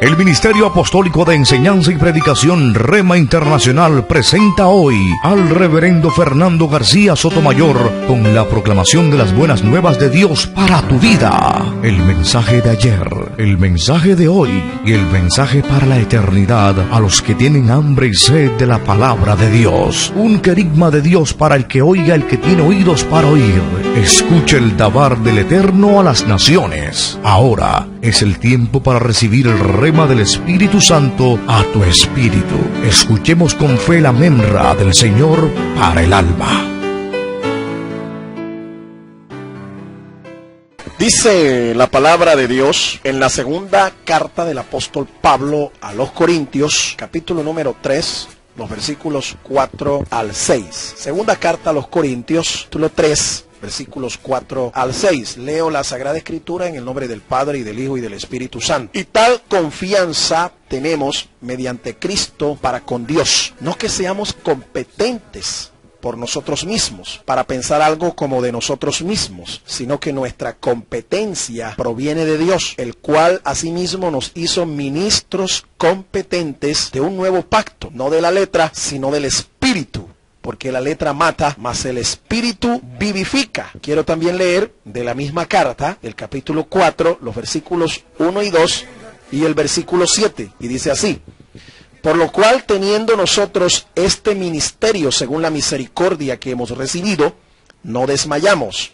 El Ministerio Apostólico de Enseñanza y Predicación Rema Internacional presenta hoy al Reverendo Fernando García Sotomayor con la proclamación de las buenas nuevas de Dios para tu vida. El mensaje de ayer, el mensaje de hoy y el mensaje para la eternidad a los que tienen hambre y sed de la palabra de Dios. Un querigma de Dios para el que oiga, el que tiene oídos para oír. Escuche el dabar del Eterno a las naciones. Ahora es el tiempo para recibir el rema del Espíritu Santo a tu espíritu. Escuchemos con fe la memra del Señor para el alma. Dice la palabra de Dios en la segunda carta del apóstol Pablo a los Corintios, capítulo número 3, los versículos 4 al 6. Segunda carta a los Corintios, capítulo 3, versículos 4 al 6. Leo la Sagrada Escritura en el nombre del Padre, y del Hijo, y del Espíritu Santo. Y tal confianza tenemos mediante Cristo para con Dios. No que seamos competentes por nosotros mismos, para pensar algo como de nosotros mismos, sino que nuestra competencia proviene de Dios, el cual asimismo nos hizo ministros competentes de un nuevo pacto, no de la letra, sino del Espíritu. Porque la letra mata, mas el Espíritu vivifica. Quiero también leer de la misma carta, el capítulo 4, los versículos 1 y 2, y el versículo 7, y dice así: por lo cual, teniendo nosotros este ministerio según la misericordia que hemos recibido, no desmayamos,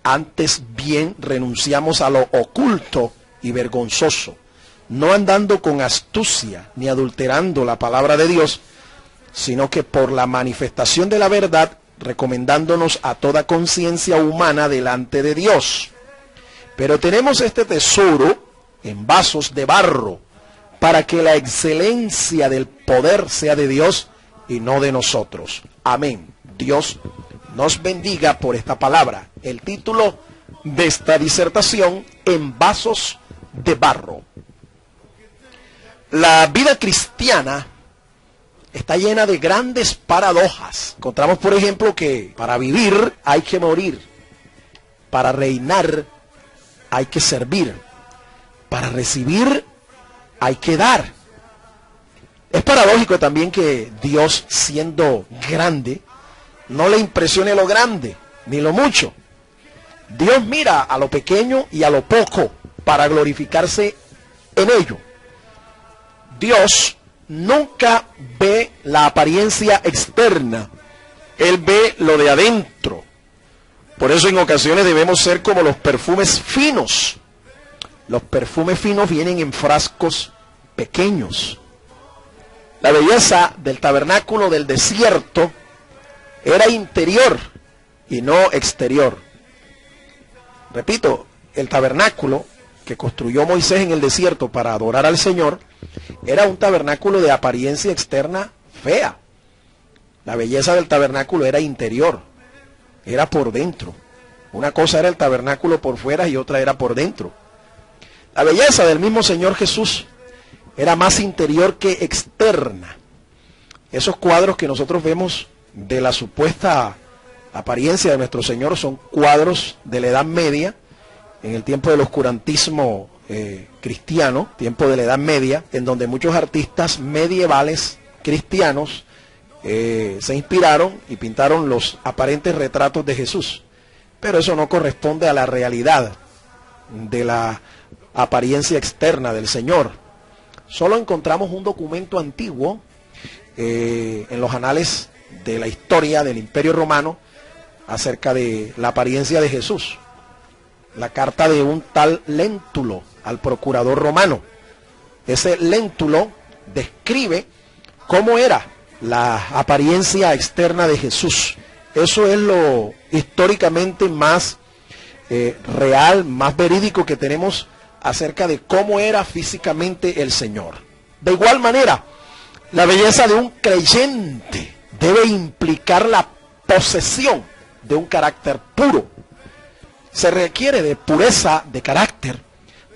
antes bien renunciamos a lo oculto y vergonzoso, no andando con astucia ni adulterando la palabra de Dios, sino que por la manifestación de la verdad, recomendándonos a toda conciencia humana delante de Dios. Pero tenemos este tesoro en vasos de barro, para que la excelencia del poder sea de Dios y no de nosotros. Amén. Dios nos bendiga por esta palabra. El título de esta disertación: en vasos de barro. La vida cristiana está llena de grandes paradojas. Encontramos, por ejemplo, que para vivir hay que morir, para reinar hay que servir, para recibir hay que dar. Es paradójico también que Dios, siendo grande, no le impresione lo grande, ni lo mucho. Dios mira a lo pequeño y a lo poco para glorificarse en ello. Dios nunca ve la apariencia externa, Él ve lo de adentro. Por eso en ocasiones debemos ser como los perfumes finos. Los perfumes finos vienen en frascos pequeños. La belleza del tabernáculo del desierto era interior y no exterior. Repito, el tabernáculo que construyó Moisés en el desierto para adorar al Señor era un tabernáculo de apariencia externa fea. La belleza del tabernáculo era interior, era por dentro. Una cosa era el tabernáculo por fuera y otra era por dentro. La belleza del mismo Señor Jesús era más interior que externa. Esos cuadros que nosotros vemos de la supuesta apariencia de nuestro Señor son cuadros de la Edad Media, en el tiempo del oscurantismo cristiano, tiempo de la Edad Media, en donde muchos artistas medievales cristianos se inspiraron y pintaron los aparentes retratos de Jesús. Pero eso no corresponde a la realidad de la apariencia externa del Señor. Solo encontramos un documento antiguo en los anales de la historia del Imperio Romano acerca de la apariencia de Jesús. La carta de un tal Léntulo al procurador romano. Ese Léntulo describe cómo era la apariencia externa de Jesús. Eso es lo históricamente más real, más verídico que tenemos acerca de cómo era físicamente el Señor. De igual manera, la belleza de un creyente debe implicar la posesión de un carácter puro. Se requiere de pureza de carácter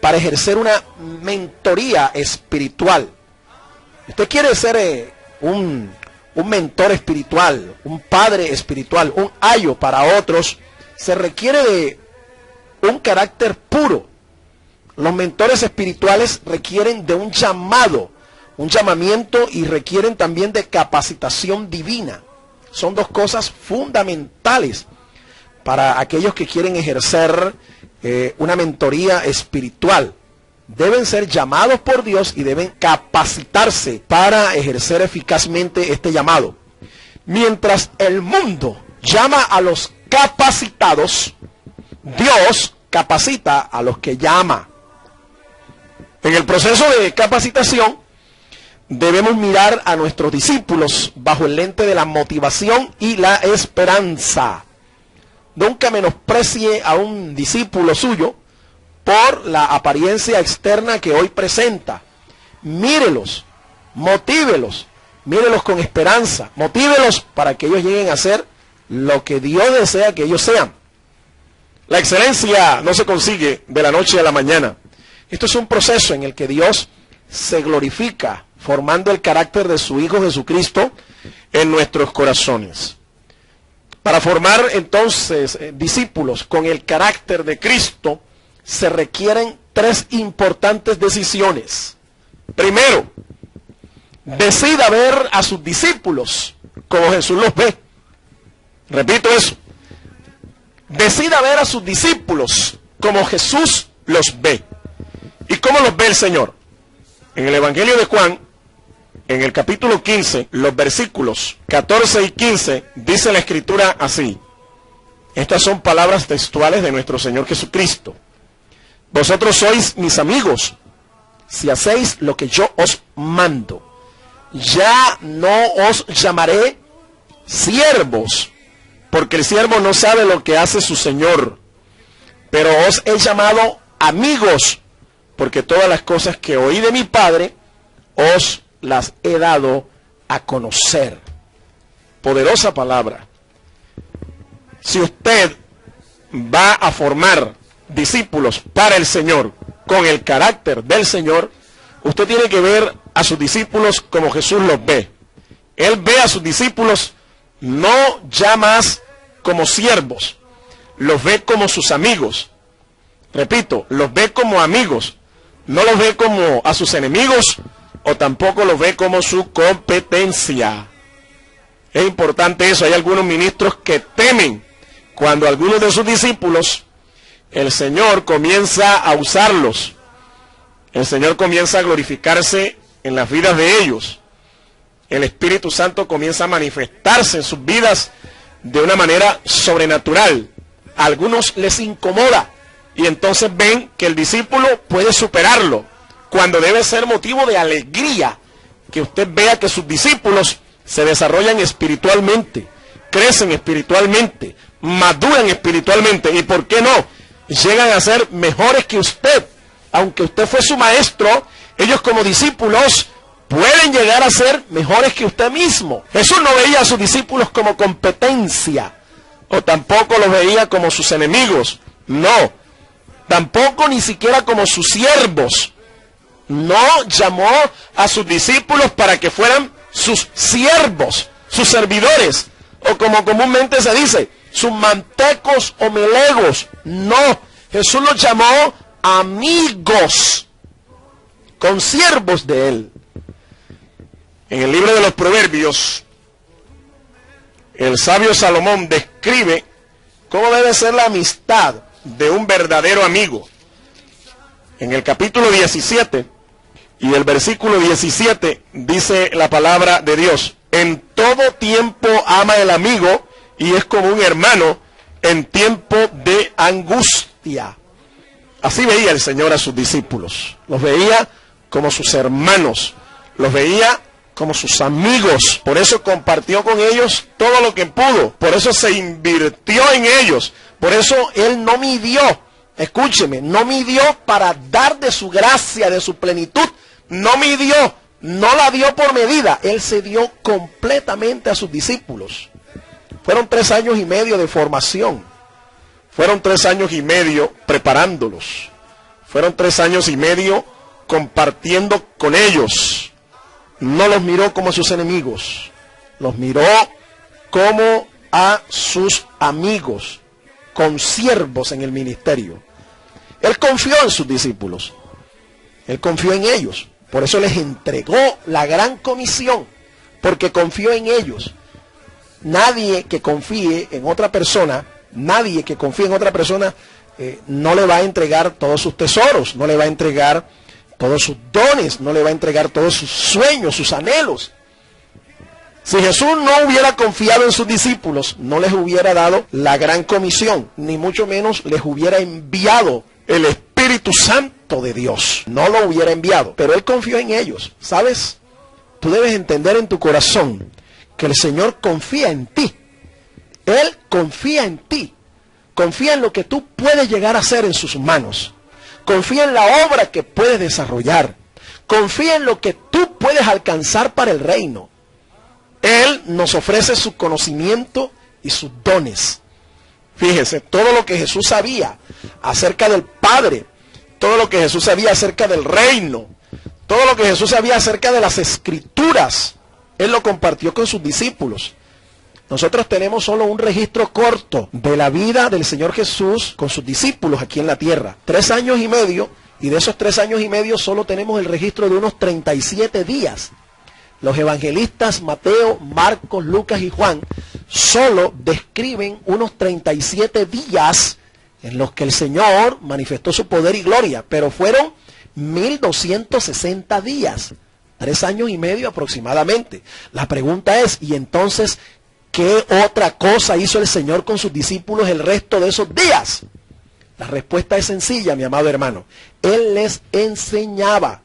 para ejercer una mentoría espiritual. Usted quiere ser un mentor espiritual, un padre espiritual, un ayo para otros, se requiere de un carácter puro. Los mentores espirituales requieren de un llamado, un llamamiento, y requieren también de capacitación divina. Son dos cosas fundamentales para aquellos que quieren ejercer una mentoría espiritual. Deben ser llamados por Dios y deben capacitarse para ejercer eficazmente este llamado. Mientras el mundo llama a los capacitados, Dios capacita a los que llama. En el proceso de capacitación debemos mirar a nuestros discípulos bajo el lente de la motivación y la esperanza. Nunca menosprecie a un discípulo suyo por la apariencia externa que hoy presenta. Mírelos, motívelos, mírelos con esperanza, motívelos para que ellos lleguen a ser lo que Dios desea que ellos sean. La excelencia no se consigue de la noche a la mañana. Esto es un proceso en el que Dios se glorifica, formando el carácter de su Hijo Jesucristo en nuestros corazones. Para formar entonces discípulos con el carácter de Cristo, se requieren tres importantes decisiones. Primero, decida ver a sus discípulos como Jesús los ve. Repito eso. Decida ver a sus discípulos como Jesús los ve. ¿Y cómo los ve el Señor? En el Evangelio de Juan, en el capítulo 15, los versículos 14 y 15, dice la Escritura así. Estas son palabras textuales de nuestro Señor Jesucristo. Vosotros sois mis amigos, si hacéis lo que yo os mando. Ya no os llamaré siervos, porque el siervo no sabe lo que hace su Señor. Pero os he llamado amigos, porque todas las cosas que oí de mi Padre, os las he dado a conocer. Poderosa palabra. Si usted va a formar discípulos para el Señor, con el carácter del Señor, usted tiene que ver a sus discípulos como Jesús los ve. Él ve a sus discípulos no ya más como siervos, los ve como sus amigos. Repito, los ve como amigos, no los ve como a sus enemigos, o tampoco los ve como su competencia. Es importante eso. Hay algunos ministros que temen cuando algunos de sus discípulos, el Señor comienza a usarlos. El Señor comienza a glorificarse en las vidas de ellos. El Espíritu Santo comienza a manifestarse en sus vidas de una manera sobrenatural. A algunos les incomoda y entonces ven que el discípulo puede superarlo, cuando debe ser motivo de alegría que usted vea que sus discípulos se desarrollan espiritualmente, crecen espiritualmente, maduran espiritualmente y, ¿por qué no?, llegan a ser mejores que usted. Aunque usted fue su maestro, ellos como discípulos pueden llegar a ser mejores que usted mismo. Jesús no veía a sus discípulos como competencia, o tampoco los veía como sus enemigos. No, tampoco ni siquiera como sus siervos. No llamó a sus discípulos para que fueran sus siervos, sus servidores, o como comúnmente se dice, sus mantecos o melegos. No, Jesús los llamó amigos, consiervos de él. En el libro de los Proverbios, el sabio Salomón describe cómo debe ser la amistad de un verdadero amigo. En el capítulo 17 y el versículo 17 dice la palabra de Dios: en todo tiempo ama el amigo y es como un hermano en tiempo de angustia. Así veía el Señor a sus discípulos. Los veía como sus hermanos, los veía como sus amigos. Por eso compartió con ellos todo lo que pudo, por eso se invirtió en ellos, por eso Él no midió, escúcheme, no midió para dar de su gracia, de su plenitud, no midió, no la dio por medida. Él se dio completamente a sus discípulos. Fueron 3 años y medio de formación, fueron 3 años y medio preparándolos, fueron 3 años y medio compartiendo con ellos. No los miró como a sus enemigos, los miró como a sus amigos, consiervos en el ministerio. Él confió en sus discípulos. Él confió en ellos. Por eso les entregó la gran comisión, porque confió en ellos. Nadie que confíe en otra persona, no le va a entregar todos sus tesoros, no le va a entregar todos sus dones, no le va a entregar todos sus sueños, sus anhelos. Si Jesús no hubiera confiado en sus discípulos, no les hubiera dado la gran comisión, ni mucho menos les hubiera enviado el Espíritu Santo de Dios. No lo hubiera enviado, pero Él confió en ellos. ¿Sabes? Tú debes entender en tu corazón que el Señor confía en ti. Él confía en ti. Confía en lo que tú puedes llegar a hacer en sus manos. Confía en la obra que puedes desarrollar. Confía en lo que tú puedes alcanzar para el reino. Él nos ofrece su conocimiento y sus dones. Fíjese, todo lo que Jesús sabía acerca del Padre, todo lo que Jesús sabía acerca del reino, todo lo que Jesús sabía acerca de las Escrituras, Él lo compartió con sus discípulos. Nosotros tenemos solo un registro corto de la vida del Señor Jesús con sus discípulos aquí en la tierra. 3 años y medio, y de esos 3 años y medio solo tenemos el registro de unos 37 días. Los evangelistas Mateo, Marcos, Lucas y Juan solo describen unos 37 días en los que el Señor manifestó su poder y gloria, pero fueron 1260 días, 3 años y medio aproximadamente. La pregunta es, ¿y entonces qué otra cosa hizo el Señor con sus discípulos el resto de esos días? La respuesta es sencilla, mi amado hermano. Él les enseñaba.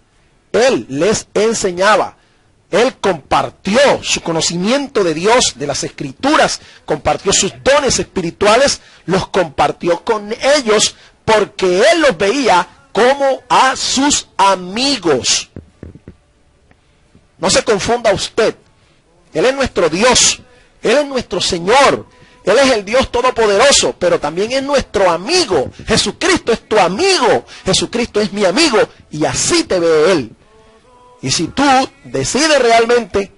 Él les enseñaba. Él compartió su conocimiento de Dios, de las Escrituras, compartió sus dones espirituales, los compartió con ellos porque Él los veía como a sus amigos. No se confunda usted. Él es nuestro Dios, Él es nuestro Señor, Él es el Dios Todopoderoso, pero también es nuestro amigo. Jesucristo es tu amigo, Jesucristo es mi amigo, y así te ve Él. Y si tú decides realmente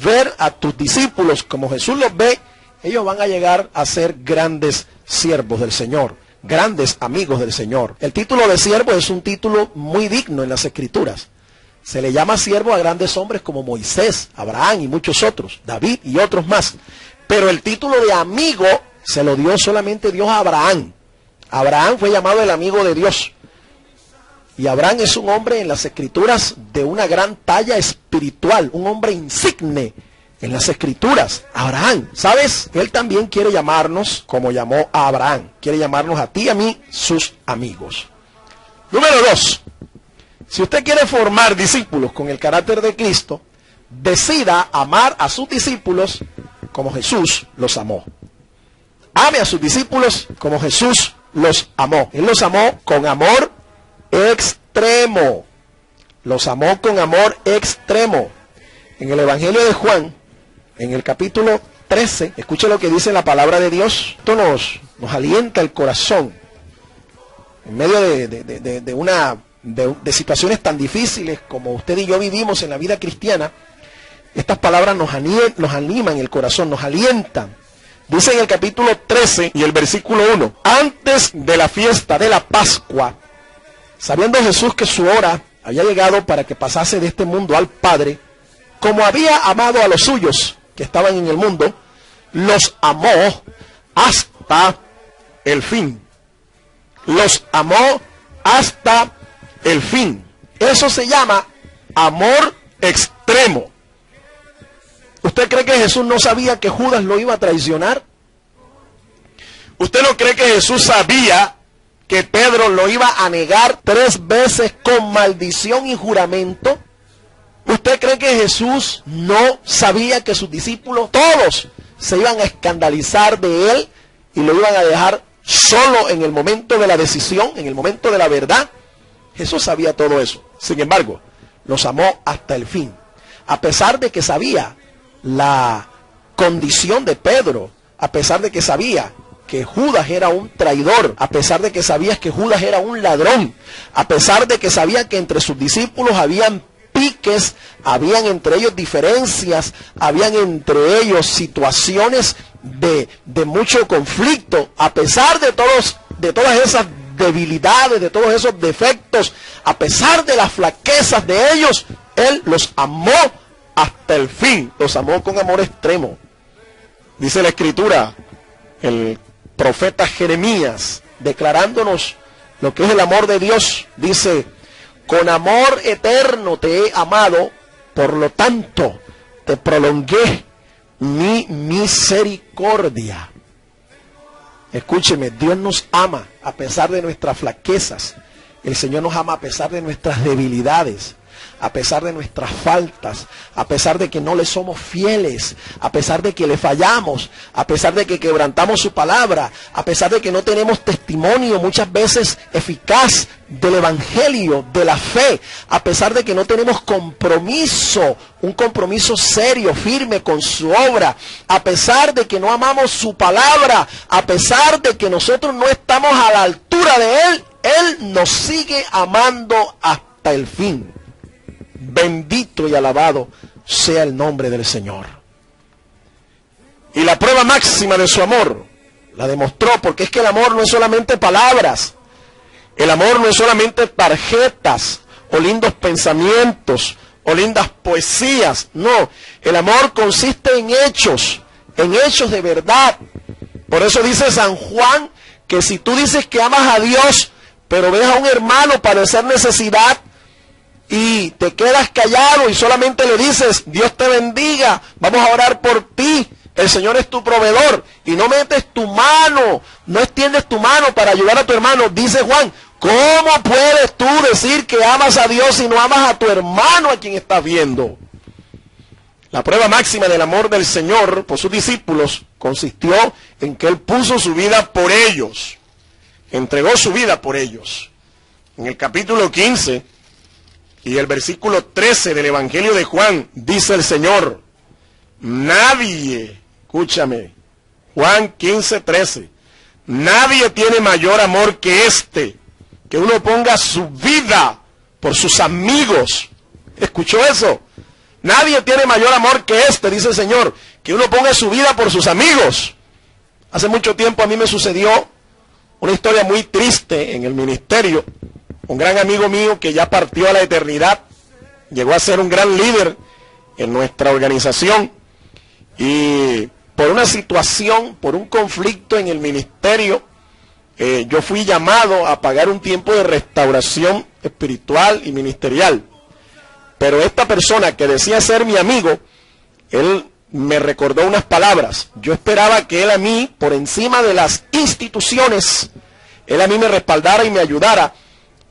ver a tus discípulos como Jesús los ve, ellos van a llegar a ser grandes siervos del Señor, grandes amigos del Señor. El título de siervo es un título muy digno en las Escrituras. Se le llama siervo a grandes hombres como Moisés, Abraham y muchos otros, David y otros más. Pero el título de amigo se lo dio solamente Dios a Abraham. Abraham fue llamado el amigo de Dios. Y Abraham es un hombre en las Escrituras de una gran talla espiritual, un hombre insigne en las Escrituras. Abraham, ¿sabes? Él también quiere llamarnos como llamó a Abraham. Quiere llamarnos a ti y a mí sus amigos. Número 2. Si usted quiere formar discípulos con el carácter de Cristo, decida amar a sus discípulos como Jesús los amó. Ame a sus discípulos como Jesús los amó. Él los amó con amor extremo. Los amó con amor extremo. En el Evangelio de Juan, en el capítulo 13, escuche lo que dice la palabra de Dios. Esto nos alienta el corazón. En medio de situaciones tan difíciles como usted y yo vivimos en la vida cristiana, estas palabras nos animan el corazón, nos alientan. Dice en el capítulo 13 y el versículo 1, antes de la fiesta de la Pascua, sabiendo Jesús que su hora había llegado para que pasase de este mundo al Padre, como había amado a los suyos que estaban en el mundo, los amó hasta el fin. Los amó hasta el fin. Eso se llama amor extremo. ¿Usted cree que Jesús no sabía que Judas lo iba a traicionar? ¿Usted no cree que Jesús sabía que Pedro lo iba a negar 3 veces con maldición y juramento? ¿Usted cree que Jesús no sabía que sus discípulos todos se iban a escandalizar de él y lo iban a dejar solo en el momento de la decisión, en el momento de la verdad? Jesús sabía todo eso. Sin embargo, los amó hasta el fin. A pesar de que sabía la condición de Pedro, a pesar de que sabía que Judas era un traidor, a pesar de que sabía que Judas era un ladrón, a pesar de que sabía que entre sus discípulos habían piques, habían entre ellos diferencias, habían entre ellos situaciones de mucho conflicto, a pesar de todas esas debilidades, de todos esos defectos, a pesar de las flaquezas de ellos, Él los amó hasta el fin, los amó con amor extremo. Dice la Escritura, el profeta Jeremías, declarándonos lo que es el amor de Dios, dice: con amor eterno te he amado, por lo tanto te prolongué mi misericordia. Escúcheme, Dios nos ama a pesar de nuestras flaquezas. El Señor nos ama a pesar de nuestras debilidades, a pesar de nuestras faltas, a pesar de que no le somos fieles, a pesar de que le fallamos, a pesar de que quebrantamos su palabra, a pesar de que no tenemos testimonio muchas veces eficaz del evangelio, de la fe, a pesar de que no tenemos compromiso, un compromiso serio, firme con su obra, a pesar de que no amamos su palabra, a pesar de que nosotros no estamos a la altura de Él, Él nos sigue amando hasta el fin. Bendito y alabado sea el nombre del Señor. Y la prueba máxima de su amor la demostró, porque es que el amor no es solamente palabras, el amor no es solamente tarjetas o lindos pensamientos o lindas poesías, no, el amor consiste en hechos de verdad. Por eso dice San Juan que si tú dices que amas a Dios, pero ves a un hermano padecer necesidad y te quedas callado y solamente le dices: Dios te bendiga, vamos a orar por ti, el Señor es tu proveedor, y no metes tu mano, no extiendes tu mano para ayudar a tu hermano, dice Juan, ¿cómo puedes tú decir que amas a Dios si no amas a tu hermano a quien estás viendo? La prueba máxima del amor del Señor por sus discípulos consistió en que Él puso su vida por ellos, entregó su vida por ellos. En el capítulo 15 y el versículo 13 del Evangelio de Juan, dice el Señor: nadie, escúchame, Juan 15, 13, nadie tiene mayor amor que este, que uno ponga su vida por sus amigos. ¿Escuchó eso? Nadie tiene mayor amor que este, dice el Señor, que uno ponga su vida por sus amigos. Hace mucho tiempo a mí me sucedió una historia muy triste en el ministerio. Un gran amigo mío que ya partió a la eternidad, llegó a ser un gran líder en nuestra organización, y por una situación, por un conflicto en el ministerio, yo fui llamado a pagar un tiempo de restauración espiritual y ministerial. Pero esta persona que decía ser mi amigo, él me recordó unas palabras. Yo esperaba que él a mí, por encima de las instituciones, él a mí me respaldara y me ayudara,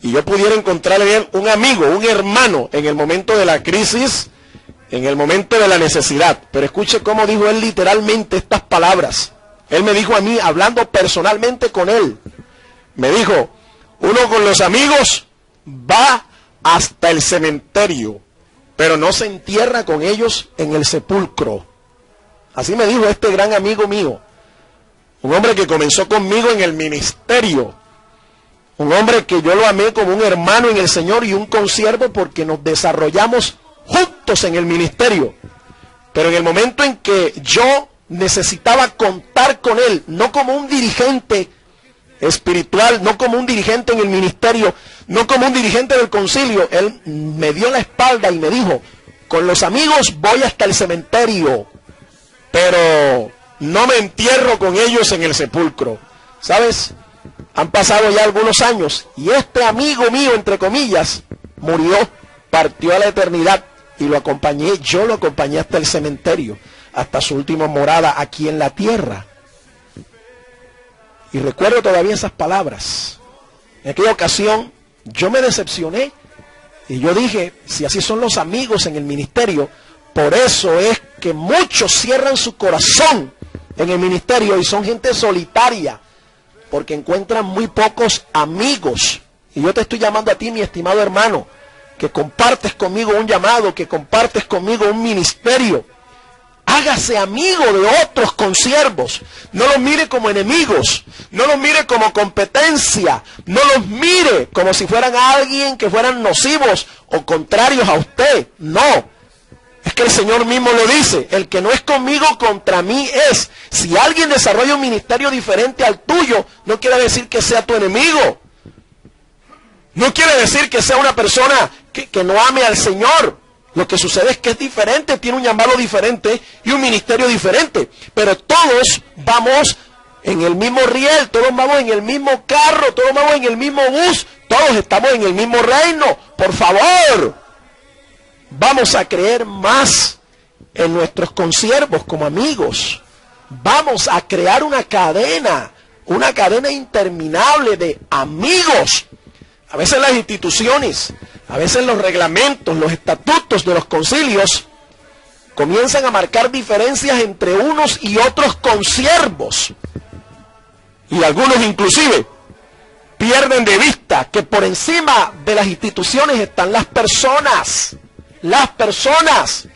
y yo pudiera encontrar en él un amigo, un hermano, en el momento de la crisis, en el momento de la necesidad. Pero escuche cómo dijo él literalmente estas palabras. Él me dijo a mí, hablando personalmente con él, me dijo: uno con los amigos va hasta el cementerio, pero no se entierra con ellos en el sepulcro. Así me dijo este gran amigo mío, un hombre que comenzó conmigo en el ministerio, un hombre que yo lo amé como un hermano en el Señor y un consiervo, porque nos desarrollamos juntos en el ministerio. Pero en el momento en que yo necesitaba contar con él, no como un dirigente espiritual, no como un dirigente en el ministerio, no como un dirigente del concilio, él me dio la espalda y me dijo: con los amigos voy hasta el cementerio, pero no me entierro con ellos en el sepulcro. ¿Sabes? Han pasado ya algunos años y este amigo mío, entre comillas, murió, partió a la eternidad, y lo acompañé, yo lo acompañé hasta el cementerio, hasta su última morada aquí en la tierra. Y recuerdo todavía esas palabras. En aquella ocasión yo me decepcioné y yo dije: si así son los amigos en el ministerio, por eso es que muchos cierran su corazón en el ministerio y son gente solitaria, porque encuentran muy pocos amigos. Y yo te estoy llamando a ti, mi estimado hermano, que compartes conmigo un llamado, que compartes conmigo un ministerio. Hágase amigo de otros consiervos. No los mire como enemigos, no los mire como competencia, no los mire como si fueran alguien que fueran nocivos o contrarios a usted. No, es que el Señor mismo lo dice: el que no es conmigo, contra mí es. Si alguien desarrolla un ministerio diferente al tuyo, no quiere decir que sea tu enemigo. No quiere decir que sea una persona que no ame al Señor. Lo que sucede es que es diferente, tiene un llamado diferente y un ministerio diferente. Pero todos vamos en el mismo riel, todos vamos en el mismo carro, todos vamos en el mismo bus, todos estamos en el mismo reino. Por favor, vamos a creer más en nuestros consiervos como amigos. Vamos a crear una cadena interminable de amigos. A veces las instituciones, a veces los reglamentos, los estatutos de los concilios comienzan a marcar diferencias entre unos y otros consiervos. Y algunos inclusive pierden de vista que por encima de las instituciones están las personas. Las personas.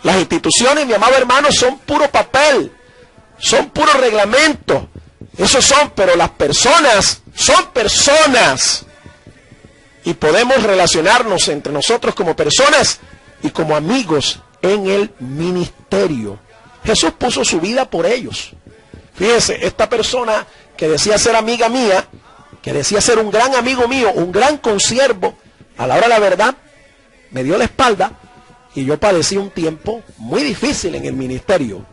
Las instituciones, mi amado hermano, son puro papel, son puro reglamento. Esos son, pero las personas son personas. Y podemos relacionarnos entre nosotros como personas y como amigos en el ministerio. Jesús puso su vida por ellos. Fíjense, esta persona que decía ser amiga mía, que decía ser un gran amigo mío, un gran consiervo, a la hora de la verdad, me dio la espalda y yo padecí un tiempo muy difícil en el ministerio.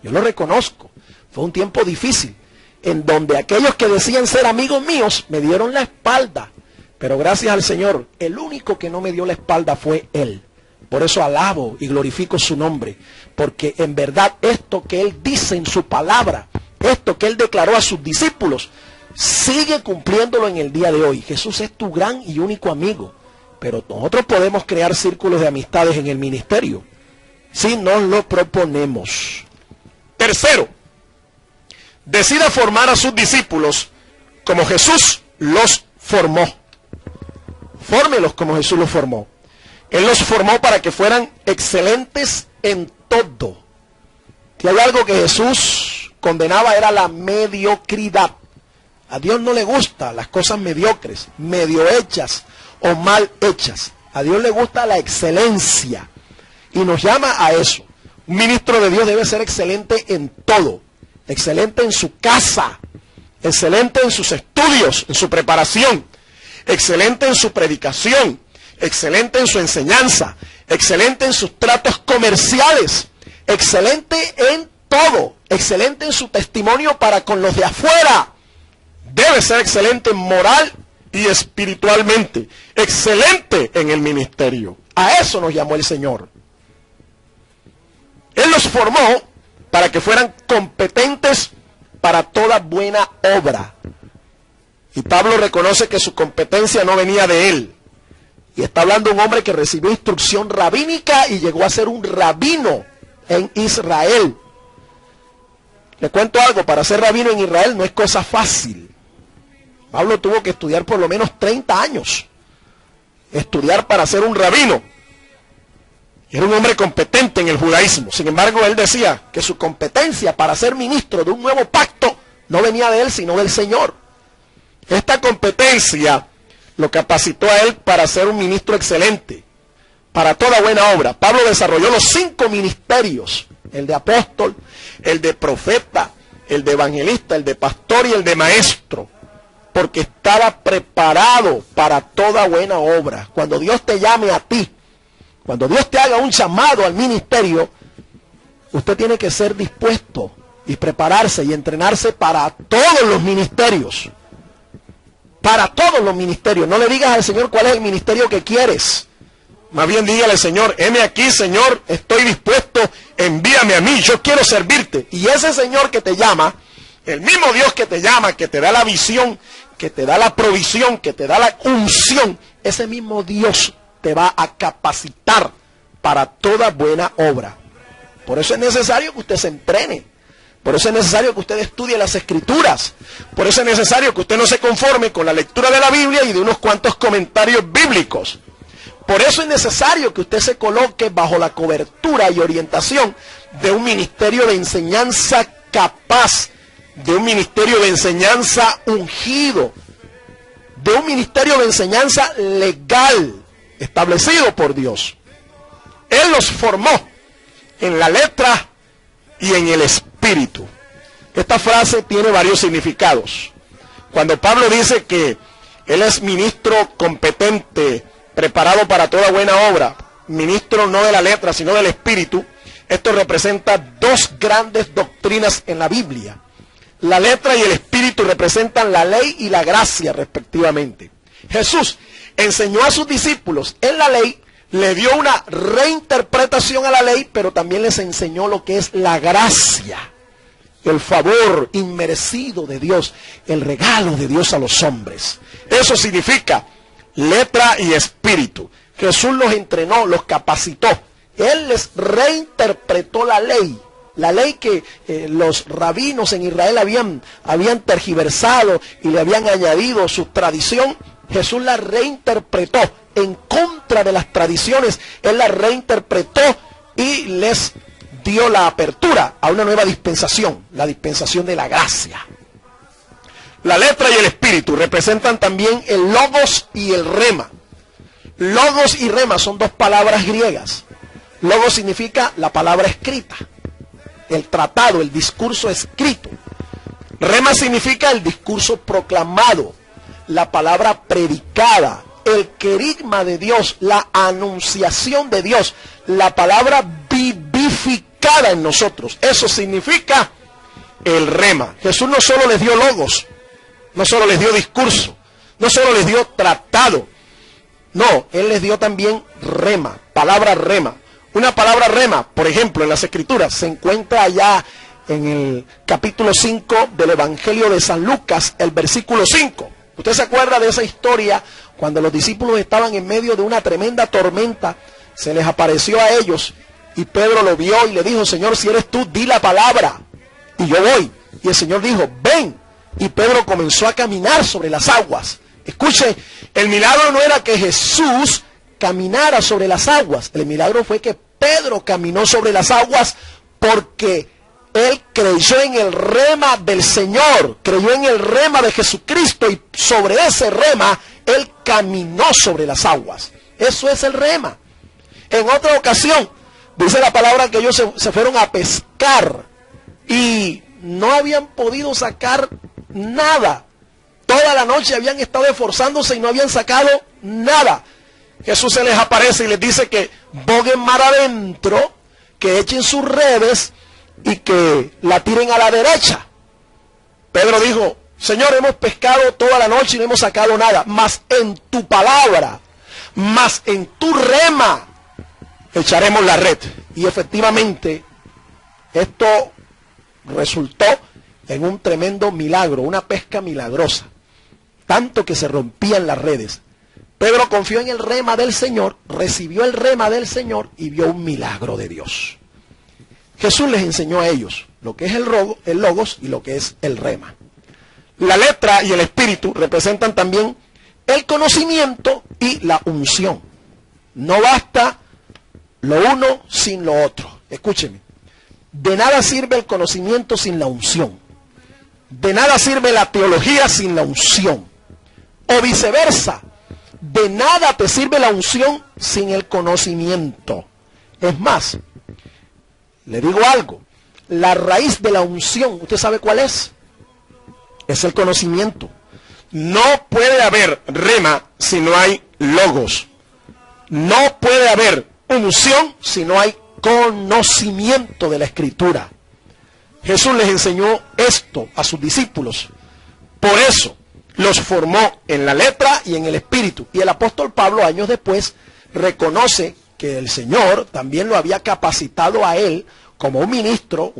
Yo lo reconozco, fue un tiempo difícil, en donde aquellos que decían ser amigos míos me dieron la espalda. Pero gracias al Señor, el único que no me dio la espalda fue Él. Por eso alabo y glorifico su nombre, porque en verdad esto que Él dice en su palabra, esto que Él declaró a sus discípulos, sigue cumpliéndolo en el día de hoy. Jesús es tu gran y único amigo, pero nosotros podemos crear círculos de amistades en el ministerio, si nos lo proponemos. Tercero, decida formar a sus discípulos como Jesús los formó. Fórmelos como Jesús los formó. Él los formó para que fueran excelentes en todo. Si hay algo que Jesús condenaba era la mediocridad. A Dios no le gustan las cosas mediocres, medio hechas o mal hechas. A Dios le gusta la excelencia y nos llama a eso. Un ministro de Dios debe ser excelente en todo. Excelente en su casa, excelente en sus estudios, en su preparación, excelente en su predicación, excelente en su enseñanza, excelente en sus tratos comerciales, excelente en todo, excelente en su testimonio para con los de afuera. Debe ser excelente moral y espiritualmente, excelente en el ministerio. A eso nos llamó el Señor. Él los formó para que fueran competentes para toda buena obra. Y Pablo reconoce que su competencia no venía de él. Y está hablando de un hombre que recibió instrucción rabínica y llegó a ser un rabino en Israel. Le cuento algo, para ser rabino en Israel no es cosa fácil. Pablo tuvo que estudiar por lo menos 30 años. Estudiar para ser un rabino. Era un hombre competente en el judaísmo. Sin embargo, él decía que su competencia para ser ministro de un nuevo pacto no venía de él, sino del Señor. Esta competencia lo capacitó a él para ser un ministro excelente, para toda buena obra. Pablo desarrolló los 5 ministerios, el de apóstol, el de profeta, el de evangelista, el de pastor y el de maestro, porque estaba preparado para toda buena obra. Cuando Dios te llame a ti, cuando Dios te haga un llamado al ministerio, usted tiene que ser dispuesto y prepararse y entrenarse para todos los ministerios. Para todos los ministerios. No le digas al Señor cuál es el ministerio que quieres. Más bien dígale, Señor, heme aquí, Señor, estoy dispuesto, envíame a mí, yo quiero servirte. Y ese Señor que te llama, el mismo Dios que te llama, que te da la visión, que te da la provisión, que te da la unción, ese mismo Dios te va a capacitar para toda buena obra. Por eso es necesario que usted se entrene. Por eso es necesario que usted estudie las Escrituras. Por eso es necesario que usted no se conforme con la lectura de la Biblia y de unos cuantos comentarios bíblicos. Por eso es necesario que usted se coloque bajo la cobertura y orientación de un ministerio de enseñanza capaz, de un ministerio de enseñanza ungido, de un ministerio de enseñanza legal, establecido por Dios. Él los formó en la letra y en el espíritu. Esta frase tiene varios significados. Cuando Pablo dice que Él es ministro competente, preparado para toda buena obra, ministro no de la letra, sino del espíritu. Esto representa dos grandes doctrinas en la Biblia. La letra y el espíritu representan la ley y la gracia, respectivamente. Jesús enseñó a sus discípulos en la ley, le dio una reinterpretación a la ley, pero también les enseñó lo que es la gracia, el favor inmerecido de Dios, el regalo de Dios a los hombres. Eso significa letra y espíritu. Jesús los entrenó, los capacitó. Él les reinterpretó la ley que los rabinos en Israel habían tergiversado y le habían añadido su tradición. Jesús la reinterpretó en contra de las tradiciones. Él la reinterpretó y les dio la apertura a una nueva dispensación, la dispensación de la gracia. La letra y el espíritu representan también el logos y el rema. Logos y rema son dos palabras griegas. Logos significa la palabra escrita, el tratado, el discurso escrito. Rema significa el discurso proclamado, la palabra predicada, el querigma de Dios, la anunciación de Dios, la palabra vivificada en nosotros. Eso significa el rema. Jesús no solo les dio logos, no solo les dio discurso, no solo les dio tratado, no, Él les dio también rema, palabra rema. Una palabra rema, por ejemplo, en las Escrituras, se encuentra allá en el capítulo 5 del Evangelio de San Lucas, el versículo 5. ¿Usted se acuerda de esa historia cuando los discípulos estaban en medio de una tremenda tormenta? Se les apareció a ellos y Pedro lo vio y le dijo: Señor, si eres tú, di la palabra y yo voy. Y el Señor dijo: ven. Y Pedro comenzó a caminar sobre las aguas. Escuche, el milagro no era que Jesús caminara sobre las aguas. El milagro fue que Pedro caminó sobre las aguas porque él creyó en el rema del Señor, creyó en el rema de Jesucristo y sobre ese rema él caminó sobre las aguas. Eso es el rema. En otra ocasión, dice la palabra que ellos se fueron a pescar y no habían podido sacar nada. Toda la noche habían estado esforzándose y no habían sacado nada. Jesús se les aparece y les dice que boguen mar adentro, que echen sus redes y que la tiren a la derecha. Pedro dijo: Señor, hemos pescado toda la noche y no hemos sacado nada, mas en tu palabra, mas en tu rema echaremos la red. Y efectivamente esto resultó en un tremendo milagro, una pesca milagrosa, tanto que se rompían las redes. Pedro confió en el rema del Señor, recibió el rema del Señor y vio un milagro de Dios. Jesús les enseñó a ellos lo que es el logos y lo que es el rema. La letra y el espíritu representan también el conocimiento y la unción. No basta lo uno sin lo otro. Escúcheme, de nada sirve el conocimiento sin la unción. De nada sirve la teología sin la unción. O viceversa, de nada te sirve la unción sin el conocimiento. Es más, le digo algo, la raíz de la unción, ¿usted sabe cuál es? Es el conocimiento. No puede haber rema si no hay logos. No puede haber unción si no hay conocimiento de la Escritura. Jesús les enseñó esto a sus discípulos. Por eso los formó en la letra y en el espíritu. Y el apóstol Pablo, años después, reconoce que el Señor también lo había capacitado a él como un ministro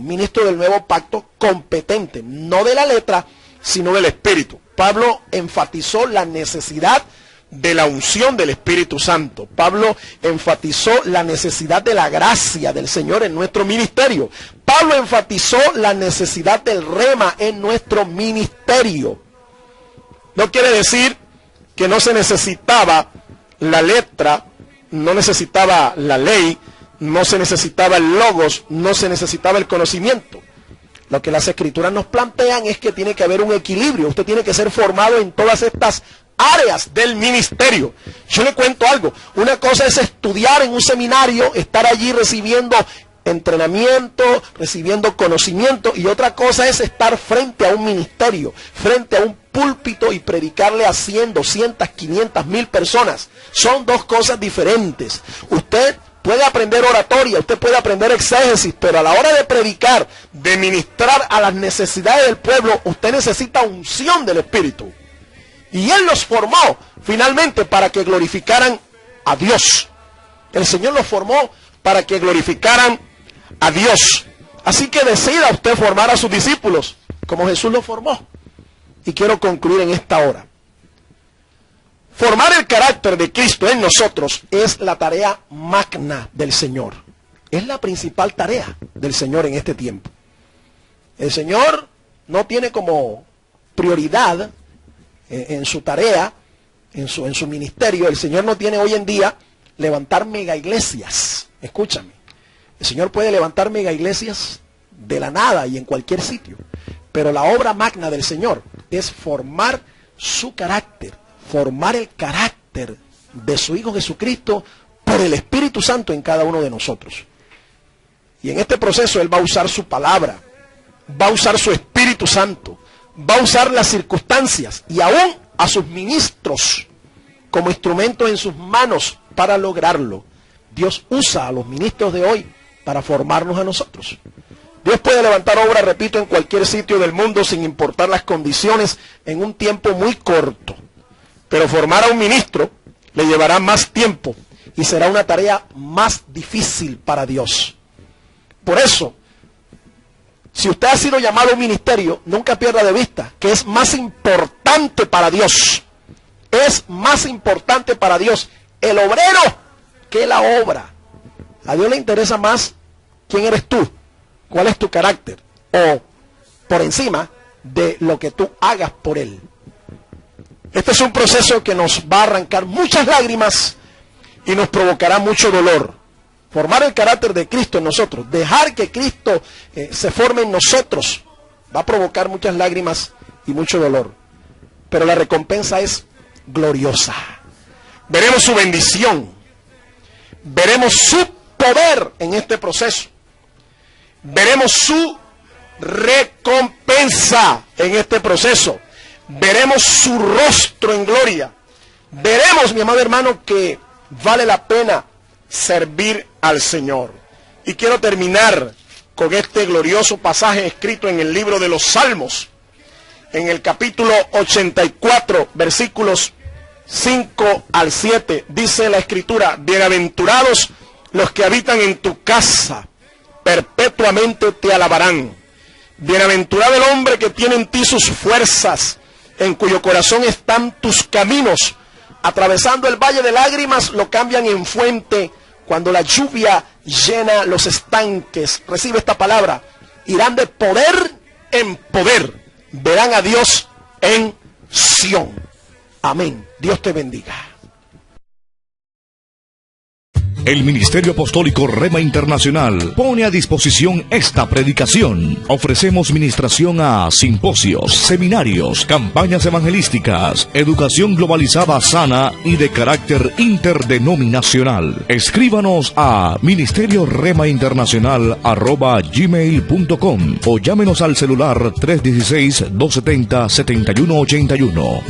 del nuevo pacto competente, no de la letra, sino del espíritu. Pablo enfatizó la necesidad de la unción del Espíritu Santo. Pablo enfatizó la necesidad de la gracia del Señor en nuestro ministerio. Pablo enfatizó la necesidad del rema en nuestro ministerio. No quiere decir que no se necesitaba la letra, no necesitaba la ley, no se necesitaba el logos, no se necesitaba el conocimiento. Lo que las Escrituras nos plantean es que tiene que haber un equilibrio. Usted tiene que ser formado en todas estas áreas del ministerio. Yo le cuento algo. Una cosa es estudiar en un seminario, estar allí recibiendo entrenamiento, recibiendo conocimiento, y otra cosa es estar frente a un ministerio, frente a un púlpito y predicarle a 100, 200, 500, 1000 personas. Son dos cosas diferentes. Usted puede aprender oratoria, usted puede aprender exégesis, pero a la hora de predicar, de ministrar a las necesidades del pueblo, usted necesita unción del Espíritu. Y Él los formó finalmente para que glorificaran a Dios. El Señor los formó para que glorificaran a Dios. Así que decida usted formar a sus discípulos como Jesús los formó. Y quiero concluir en esta hora. Formar el carácter de Cristo en nosotros es la tarea magna del Señor. Es la principal tarea del Señor en este tiempo. El Señor no tiene como prioridad en su tarea, en su ministerio. El Señor no tiene hoy en día levantar mega iglesias. Escúchame. El Señor puede levantar mega iglesias de la nada y en cualquier sitio. Pero la obra magna del Señor es formar su carácter, formar el carácter de su Hijo Jesucristo por el Espíritu Santo en cada uno de nosotros. Y en este proceso Él va a usar su palabra, va a usar su Espíritu Santo, va a usar las circunstancias y aún a sus ministros como instrumentos en sus manos para lograrlo. Dios usa a los ministros de hoy para formarnos a nosotros. Dios puede levantar obra, repito, en cualquier sitio del mundo sin importar las condiciones en un tiempo muy corto. Pero formar a un ministro le llevará más tiempo y será una tarea más difícil para Dios. Por eso, si usted ha sido llamado a un ministerio, nunca pierda de vista que es más importante para Dios. Es más importante para Dios el obrero que la obra. A Dios le interesa más quién eres tú, cuál es tu carácter, o por encima de lo que tú hagas por Él. Este es un proceso que nos va a arrancar muchas lágrimas y nos provocará mucho dolor. Formar el carácter de Cristo en nosotros, dejar que Cristo se forme en nosotros, va a provocar muchas lágrimas y mucho dolor. Pero la recompensa es gloriosa. Veremos su bendición, veremos su poder en este proceso, veremos su recompensa en este proceso, veremos su rostro en gloria, veremos, mi amado hermano, que vale la pena servir al Señor. Y quiero terminar con este glorioso pasaje escrito en el libro de los Salmos, en el capítulo 84, versículos 5 al 7, dice la Escritura: bienaventurados los que habitan en tu casa, perpetuamente te alabarán. Bienaventurado el hombre que tiene en ti sus fuerzas, en cuyo corazón están tus caminos. Atravesando el valle de lágrimas, lo cambian en fuente. Cuando la lluvia llena los estanques, recibe esta palabra: irán de poder en poder, verán a Dios en Sión. Amén. Dios te bendiga. El Ministerio Apostólico Rema Internacional pone a disposición esta predicación. Ofrecemos ministración a simposios, seminarios, campañas evangelísticas, educación globalizada sana y de carácter interdenominacional. Escríbanos a ministerioremainternacional@gmail.com o llámenos al celular 316-270-7181.